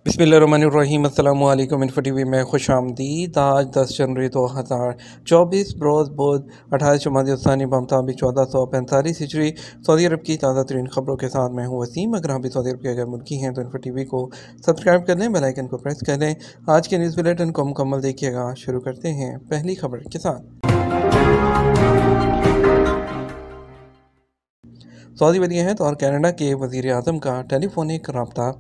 बिस्मिल्लाहिर्रहमानिर्रहीम अस्सलाम वालेकुम। इन्फो टीवी में खुश आमदीद। आज 10 जनवरी 2024 बरोज़ बुध 28 जमादी बमताबिक 1445 हिजरी सऊदी अरब की ताज़ा तरीन खबरों के साथ मैं हूँ वसीम। अगर आप भी सऊदी अरब के अगर मुल्की हैं तो इन्फो टीवी को सब्सक्राइब कर लें, बेल आइकन को प्रेस कर लें। आज के न्यूज़ बुलेटिन को मुकम्मल देखिएगा। शुरू करते हैं पहली खबर के साथ। सऊदी वली अहद और कनाडा के वज़ीर आज़म का टेलीफोनिक रब्ता।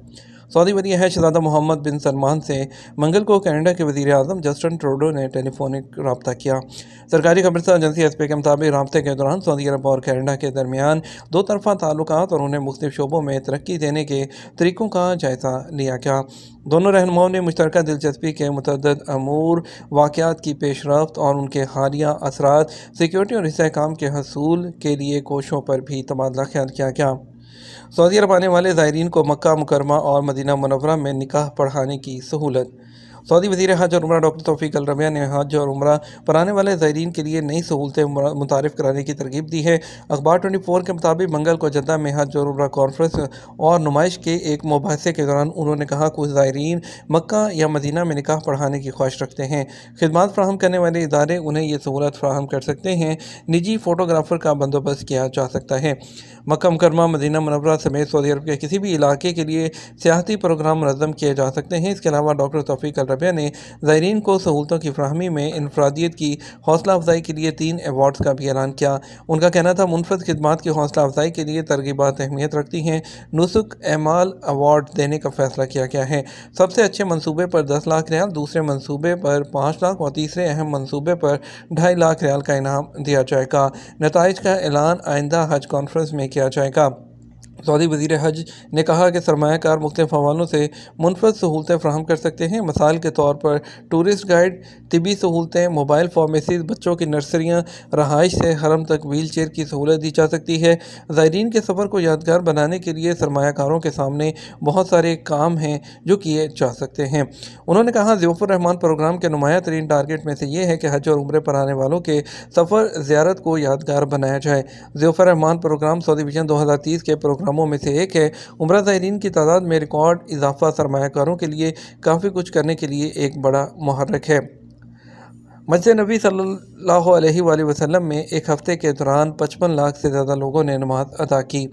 सऊदी वली अहद शहज़ादा मोहम्मद बिन सलमान से मंगल को कनाडा के वज़ीर आज़म जस्टिन ट्रूडो ने टेलीफोनिक रब्ता किया। सरकारी खबरसा एजेंसी एसपी के मुताबिक रब्ते के दौरान सऊदी अरब और कनाडा के दरमियान दो तरफ़ा ताल्लुकात और उन्हें मुख्तलिफ शोबों में तरक्की देने के तरीक़ों का जायज़ा लिया गया। दोनों रहनुमाओं ने मुश्तरका दिलचस्पी के मुतअद्दिद अमूर, वाक़यात की पेशरफ्त और उनके हालिया असरात, सिक्योरिटी और इस्तेहकाम के हसूल के लिए कोशिशों पर भी तबादला ख्याल किया गया। सऊदी अरब आने वाले ज़ायरीन को मक्का मुकरमा और मदीना मुनव्वरा में निकाह पढ़ाने की सहूलत। सऊदी वज़ीर हज और उम्रा डॉक्टर तौफीक अल रबिया ने हज और उम्रा पर आने वाले ज़ायरीन के लिए नई सहूलतें मुतारिफ़ कराने की तरगीब दी है। अखबार 24 के मुताबिक मंगल को जद्दा में हज और उम्रा कॉन्फ्रेंस और नुमाइश के एक मुबाहसे के दौरान उन्होंने कहा कुछ ज़ायरीन मक्का या मदीना में निकाह पढ़ाने की ख्वाहिश रखते हैं। खिदमत फ़राहम करने वाले इदारे उन्हें यह सहूलत फ़राहम कर सकते हैं। निजी फ़ोटोग्राफ़र का बंदोबस्त किया जा सकता है। मक्का मुकरमा, मदीना मुनव्वरा समेत सऊदी अरब के किसी भी इलाके के लिए सियाहती प्रोग्राम मुनज़्ज़म किए जा सकते हैं। इसके अलावा डॉक्टर तौफीक अल रबिया ने ज़ायरीन को सहूलतों की फ्राहमी में इनफरादियत की हौसला अफजाई के लिए 3 अवार्ड्स का भी ऐलान किया। उनका कहना था मुनफरद खिदमात की हौसला अफजाई के लिए तरगीबात अहमियत रखती हैं। नुसुक एमाल अवार्ड देने का फैसला किया गया है। सबसे अच्छे मनसूबे पर 10 लाख रियाल, दूसरे मनसूबे पर 5 लाख और तीसरे अहम मनसूबे पर 2.5 लाख रियाल का इनाम दिया जाएगा। नताइज का ऐलान आइंदा हज कॉन्फ्रेंस में किया जाएगा। सऊदी वज़ीर हज ने कहा कि सरमायाकार मुख्तलिफ हवालों से मुनफरद सहूलतें फ़राहम कर सकते हैं। मिसाल के तौर पर टूरिस्ट गाइड, तिबी सहूलतें, मोबाइल फार्मेसीज़, बच्चों की नर्सरियाँ, रहाइश से हरम तक व्हील चेयर की सहूलत दी जा सकती है। ज़ायरीन के सफ़र को यादगार बनाने के लिए सरमायाकारों के सामने बहुत सारे काम हैं जो किए जा सकते हैं। उन्होंने कहा ज़ियाफ़ुर रहमान प्रोग्राम के नुमाया तरीन टारगेट में से ये है कि हज और उम्रे पर आने वालों के सफ़र ज़ियारत को यादगार बनाया जाए। ज़ियाफ़ुर रहमान प्रोग्राम सऊदी विजन 2030 के प्रोग्रामों में से एक है। उम्रा ज़ायरीन की तादाद में रिकॉर्ड इजाफा सरमायाकारों के लिए काफ़ी कुछ करने के लिए एक बड़ा मुहर्रिक है। मस्जिद नबी सल्लल्लाहु अलैहि वसल्लम में एक हफ़्ते के दौरान 55 लाख से ज़्यादा लोगों ने नमाज अदा की।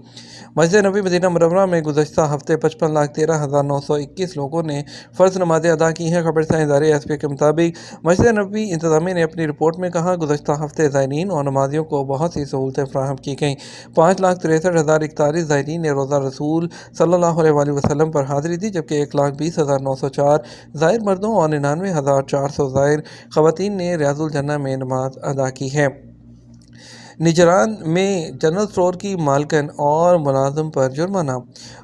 मस्जिद नबी मदीना मुनव्वरा में गुज़श्ता हफ़्ते 55,13,921 लोगों ने फ़र्ज़ नमाज़ें अदा की हैं। खबरसां इदारे एसपी के मुताबिक मस्जिद नबी इंतज़ामिया ने अपनी रिपोर्ट में कहा गुज़श्ता हफ़्ते ज़ायरीन और नमाजियों को बहुत सी सहूलतें फ़राहम की गईं। 5,63,041 ज़ायरीन ने रोज़ा रसूल सल्लल्लाहु अलैहि वसल्लम पर हाज़िरी दी, जबकि 1,20,904 ज़ाहिर मर्दों और 99,400 ज़ाहिर ख़वातीन ने रियाज़ुल जन्नह में नमाज अदा की है। निजरान में जनरल स्टोर की मालकन और मुलाजम पर जुर्माना।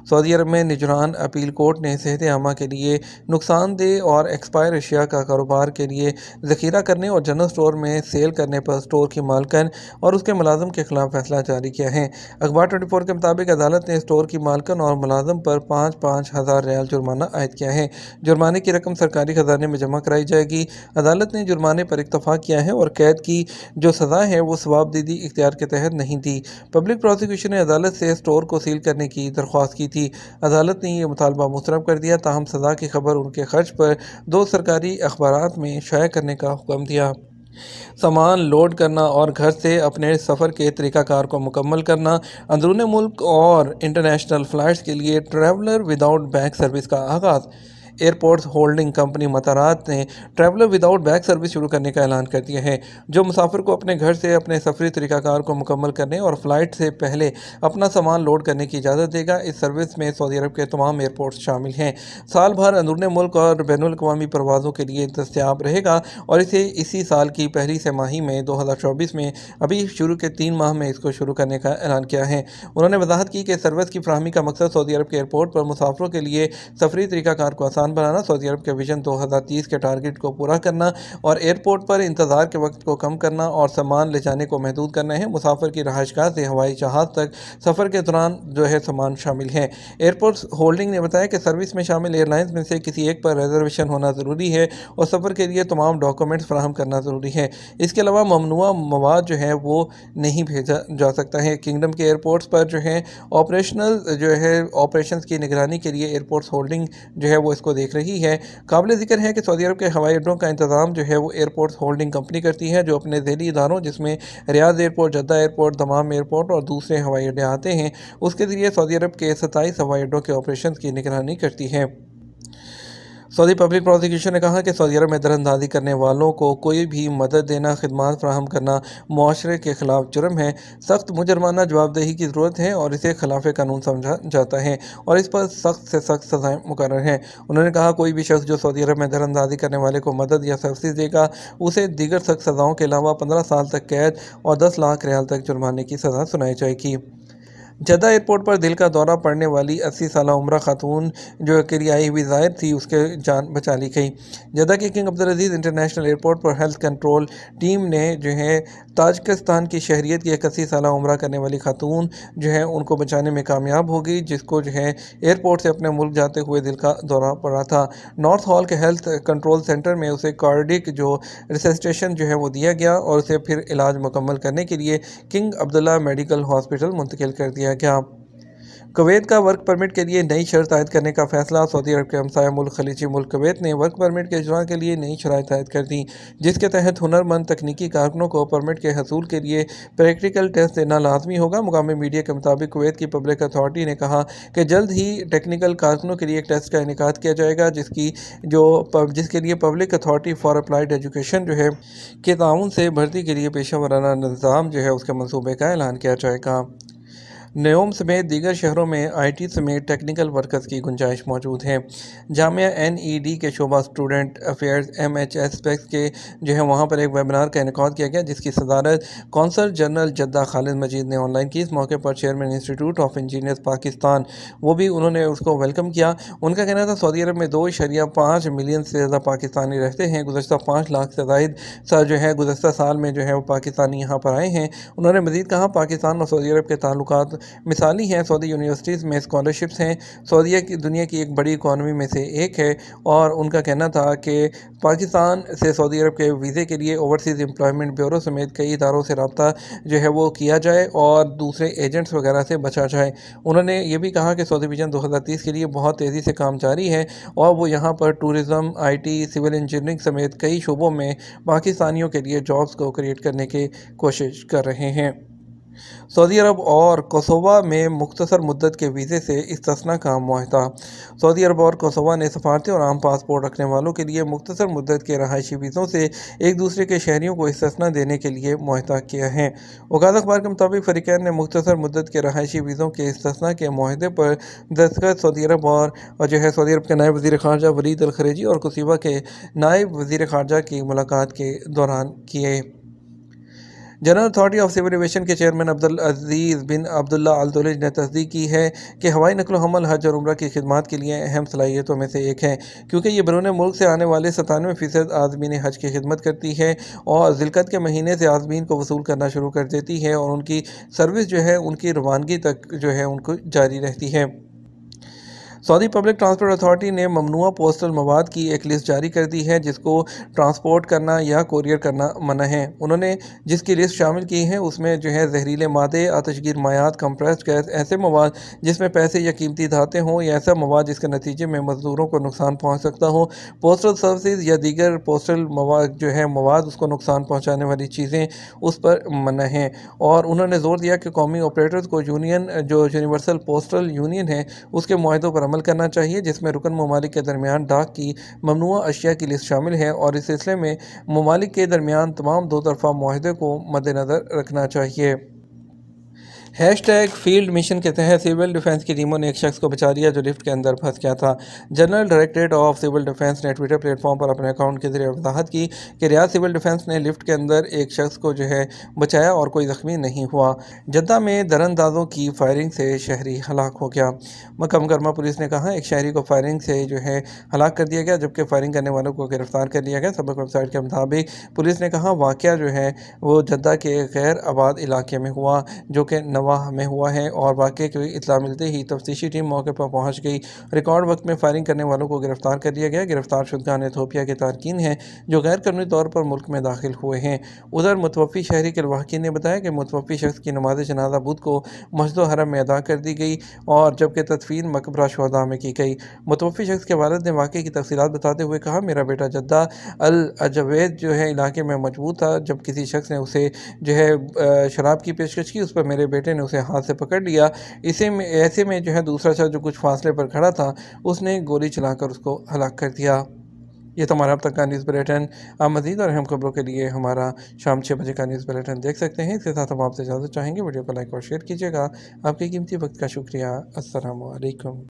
सऊदी अरब में निजरान अपील कोर्ट ने सेहत आमा के लिए नुकसानदेह और एक्सपायर अशिया का कारोबार के लिए ज़ख़ीरा करने और जनरल स्टोर में सेल करने पर स्टोर की मालकन और उसके मुलाजम के खिलाफ फैसला जारी किया है। अखबार 24 के मुताबिक अदालत ने स्टोर की मालकन और मुलाजम पर 5-5 हज़ार रियाल जुर्माना आयद किया है। जुर्माने की रकम सरकारी खजाने में जमा कराई जाएगी। अदालत ने जुर्माने पर इत्तफाक किया है और कैद की जो सज़ा है वो सवाबदीदी इख्तियार के तहत नहीं थी। पब्लिक प्रोसिक्यूशन ने अदालत से स्टोर को सील करने की दरख्वास्त की थी। अदालत ने यह मुतालबा मुस्तरद कर दिया, ताहम सज़ा की खबर उनके खर्च पर 2 सरकारी अखबारात में शाया करने का हुक्म दिया। सामान लोड करना और घर से अपने सफ़र के तरीक़ाकार को मुकम्मल करना। अंदरूनी मुल्क और इंटरनेशनल फ़्लाइट्स के लिए ट्रैवलर विदाउट बैग सर्विस का आगाज़। एयरपोर्ट्स होल्डिंग कंपनी मतारात ने ट्रैवलर विदाउट बैग सर्विस शुरू करने का ऐलान कर दिया है, जो मुसाफिर को अपने घर से अपने सफरी तरीक़ाकार को मुकम्मल करने और फ़्लाइट से पहले अपना सामान लोड करने की इजाज़त देगा। इस सर्विस में सऊदी अरब के तमाम एयरपोर्ट्स शामिल हैं। साल भर अंदरूनी मुल्क और बैनुल अक़वामी परवाज़ों के लिए दस्तयाब रहेगा और इसे इसी साल की पहली तिमाही में 2024 में अभी शुरू के 3 माह में इसको शुरू करने का ऐलान किया है। उन्होंने वजाहत की कि सर्विस की फ्राहमी का मकसद सऊदी अरब के एयरपोर्ट पर मुसाफिरों के लिए सफरी तरीक़ाकार को आसान बनाना, सऊदी अरब के विजन 2030 के टारगेट को पूरा करना और एयरपोर्ट पर इंतज़ार के वक्त को कम करना और सामान ले जाने को महदूद करना है। मुसाफिर की रहायशगाह से हवाई जहाज़ तक सफ़र के दौरान सामान शामिल है। एयरपोर्ट्स होल्डिंग ने बताया कि सर्विस में शामिल एयरलाइंस में से किसी एक पर रिजर्वेशन होना ज़रूरी है और सफ़र के लिए तमाम डॉक्यूमेंट्स फराहम करना ज़रूरी है। इसके अलावा ममनुआ मवाद वो नहीं भेजा जा सकता है। किंगडम के एयरपोर्ट्स पर ऑपरेशंस की निगरानी के लिए एयरपोर्ट्स होल्डिंग वो इसको को देख रही है। काबिल ज़िक्र है कि सऊदी अरब के हवाई अड्डों का इंतज़ाम जो है वो एयरपोर्ट होल्डिंग कंपनी करती है, जो अपने ज़ैली इदारों जिसमें Riyadh airport, Jeddah airport, दमाम airport और दूसरे हवाई अड्डे आते हैं, उसके ज़रिए सऊदी अरब के 27 हवाई अड्डों के ऑपरेशन की निगरानी करती है। सऊदी पब्लिक प्रोसिक्यूशन ने कहा कि सऊदी अरब में दरअंदाजी करने वालों को कोई भी मदद देना, खिदमात फराहम करना मुआशरे के खिलाफ जुर्म है। सख्त मुजरमाना जवाबदेही की ज़रूरत है और इसे खिलाफ कानून समझा जाता है और इस पर सख्त से सख्त सज़ाएँ मुकर्रर हैं। उन्होंने कहा कोई भी शख्स जो सऊदी अरब में दरअंदाजी करने वाले को मदद या सर्विस देगा, उसे दीगर सख्त सज़ाओं के अलावा 15 साल तक कैद और 10 लाख रियाल तक जुर्माने की सज़ा सुनाई जाएगी। जद्दा एयरपोर्ट पर दिल का दौरा पड़ने वाली 80 साला उम्रा खातून जो अकेली आई हुई ज़ाहिर थी, उसके जान बचा ली गई। जद्दा के किंग अब्दुल अजीज़ इंटरनेशनल एयरपोर्ट पर हेल्थ कंट्रोल टीम ने जो है ताजिकिस्तान की शहरियत की एक 80 साला उम्रा करने वाली खातून जो है उनको बचाने में कामयाब हो गई, जिसको जो है एयरपोर्ट से अपने मुल्क जाते हुए दिल का दौरा पड़ा था। नॉर्थ हॉल के हेल्थ कंट्रोल सेंटर में उसे कार्डिक जो रिसस्टेशन जो है वो दिया गया और उसे फिर इलाज मुकम्मल करने के लिए किंग अब्दुल्ला मेडिकल हॉस्पिटल मुंतकिल कर दिया गया। कुवैत का वर्क परमिट के लिए नई शर्त आयद करने का फैसला। सऊदी अरब के हमसाया मुल्क खलीजी मुल्क कुवैत ने वर्क परमिट के इजरा के लिए नई शराइत आयद कर दी, जिसके तहत हुनरमंद तकनीकी कारकुनों को परमिट के हसूल के लिए प्रैक्टिकल टेस्ट देना लाजमी होगा। मुकामी मीडिया के मुताबिक कुवैत की पब्लिक अथॉरिटी ने कहा कि जल्द ही टेक्निकल कारकुनों के लिए एक टेस्ट का इनेकाद किया जाएगा, जिसके लिए public authority for applied education जो है के ताउन से भर्ती के लिए पेशा वराना निज़ाम जो है उसके मनसूबे का ऐलान किया जाएगा। न्योम समेत दीगर शहरों में आईटी समेत टेक्निकल वर्कर्स की गुंजाइश मौजूद है। जामिया NED के शोबा स्टूडेंट अफेयर्स MHS के जो है वहाँ पर एक वेबिनार का इनेकाद किया गया, जिसकी सदारत कौंसल जनरल जद्दा खालिद मजीद ने ऑनलाइन की। इस मौके पर chairman institute of engineers Pakistan वो भी उन्होंने उसको वेलकम किया। उनका कहना था सऊदी अरब में 2.5 मिलियन से ज़्यादा पाकिस्तानी रहते हैं। गुज़श्ता 5 लाख से ज़ायद जो है गुज़श्ता साल में जो है वो पाकिस्तानी यहाँ पर आए हैं। उन्होंने मज़ीद कहा पाकिस्तान और सऊदी अरब के ताल्लुकात मिसाली हैं। सऊदी यूनिवर्सिटीज़ में स्कॉलरशिप्स हैं। सऊदीया की दुनिया की एक बड़ी इकॉनमी में से एक है और उनका कहना था कि पाकिस्तान से सऊदी अरब के वीज़े के लिए ओवरसीज़ एम्प्लॉयमेंट ब्यूरो समेत कई इदारों से रब्ता जो है वो किया जाए और दूसरे एजेंट्स वगैरह से बचा जाए। उन्होंने ये भी कहा कि सऊदी विजन 2030 के लिए बहुत तेज़ी से काम जारी है और वो यहाँ पर टूरिज़म, IT, सिविल इंजीनियरिंग समेत कई शोबों में पाकिस्तानियों के लिए जॉब्स को क्रिएट करने की कोशिश कर रहे हैं। सऊदी अरब और कोसोवा में मुख्तसर मुद्दत के वीज़े से इस्तिस्ना का मुआहदा। सऊदी अरब और कोसोवा ने सफारती और आम पासपोर्ट रखने वालों के लिए मुख्तसर मुद्दत के रहायशी वीज़ों से एक दूसरे के शहरियों को इस्तिस्ना देने के लिए मुआहदा किया है। औकात अखबार के मुताबिक फ़रीक़ैन ने मुख्तसर मुद्दत के रहायशी वीज़ों के इस्तिस्ना के मुआहदे पर दस्तखत सऊदी अरब और जो है सऊदी अरब के नायब वज़ीर ख़ारजा वलीद अल खरेजी और कोसोवा के नायब वज़ीर ख़ारजा की मुलाकात के दौरान किए। General authority of civil aviation के chairman Abdul Aziz bin Abdullah Al Dulaij ने तस्दीक की है कि हवाई नकल हमल हज और उम्रा की खिदमात के लिए अहम सलाहियतों में से एक है, क्योंकि ये बैरून मुल्क से आने वाले 97% आज़मीन हज की खिदमत करती है और ज़िलक़द के महीने से आज़मीन को वसूल करना शुरू कर देती है और उनकी सर्विस जो है उनकी रवानगी तक जो है उनको जारी रहती है। सऊदी पब्लिक ट्रांसपोर्ट अथॉरिटी ने ममनुआ पोस्टल मवाद की एक लिस्ट जारी कर दी है, जिसको ट्रांसपोर्ट करना या कोरियर करना मना है। उन्होंने जिसकी लिस्ट शामिल की है उसमें जो है जहरीले मादे, आतशगीर मायात, कंप्रेस्ड गैस, ऐसे मवाद जिसमें पैसे या कीमती धातें हों या ऐसा मवाद जिसके नतीजे में मजदूरों को नुकसान पहुँच सकता हो। पोस्टल सर्विसेज या दीगर पोस्टल मवाद जो है मवाद उसको नुकसान पहुँचाने वाली चीज़ें उस पर मना है। और उन्होंने जोर दिया कि कौमी ऑपरेटर्स को यूनियन जो यूनिवर्सल पोस्टल यूनियन है उसके मुआहदों पर अमल करना चाहिए, जिसमें रुकन ममालिक के दरमियान डाक की ममनुआ अशिया की लिस्ट शामिल है और इस सिलसिले में ममालिक के दरमियान तमाम दो तरफा मुआहदे को मद्देनज़र रखना चाहिए। #फील्ड मिशन के तहत सिविल डिफेंस की टीमों ने एक शख्स को बचा लिया जो लिफ्ट के अंदर फंस गया था। General directorate of civil defence ने ट्विटर प्लेटफॉर्म पर अपने अकाउंट के जरिए वजाहत की कि रियाद सिविल डिफेंस ने लिफ्ट के अंदर एक शख्स को जो है बचाया और कोई ज़ख्मी नहीं हुआ। जद्दा में दरअंदाजों की फायरिंग से शहरी हलाक हो गया। मक्का मुकर्रमा पुलिस ने कहा एक शहरी को फायरिंग से जो है हलाक कर दिया गया, जबकि फायरिंग करने वालों को गिरफ्तार कर लिया गया। सबक वेबसाइट के मुताबिक पुलिस ने कहा वाक़या जो है वो जद्दा के गैर आबाद इलाके में हुआ, जो कि नवाह में हुआ है और वाक़ये की इत्तला मिलते ही तफ्तीशी टीम मौके पर पहुंच गई। रिकॉर्ड वक्त में फायरिंग करने वालों को गिरफ्तार कर लिया गया। गिरफ्तार शुदगान एथियोपिया के तारकीन हैं जो गैर कानूनी तौर पर मुल्क में दाखिल हुए हैं। उधर मुतवफ़ी शहरी के वाक़ई ने बताया कि मुतवफ़ी शख्स की नमाज जनाजा बुध को मस्जिद हरम में अदा कर दी गई और जबकि तदफीन मकबरा शुहदा में की गई। मुतवफ़ी शख्स के वालिद ने वाक़ये की तफसीलात बताते हुए कहा, मेरा बेटा जद्दा अल अजवैद जो है इलाके में मौजूद था जब किसी शख्स ने उसे जो है शराब की पेशकश की। उस पर मेरे बेटे ने उसे हाथ से पकड़ लिया। ऐसे में जो है दूसरा शख्स जो कुछ फासले पर खड़ा था उसने गोली चलाकर उसको हलाक कर दिया। ये तो हमारा अब तक का न्यूज़ बुलेटिन। आप मज़ीद और अहम खबरों के लिए हमारा शाम 6 बजे का न्यूज़ बुलेटिन देख सकते हैं। इसके साथ हम आपसे इजाज़त चाहेंगे। वीडियो को लाइक और शेयर कीजिएगा। आपके कीमती वक्त का शुक्रिया। अस्सलामु अलैकुम।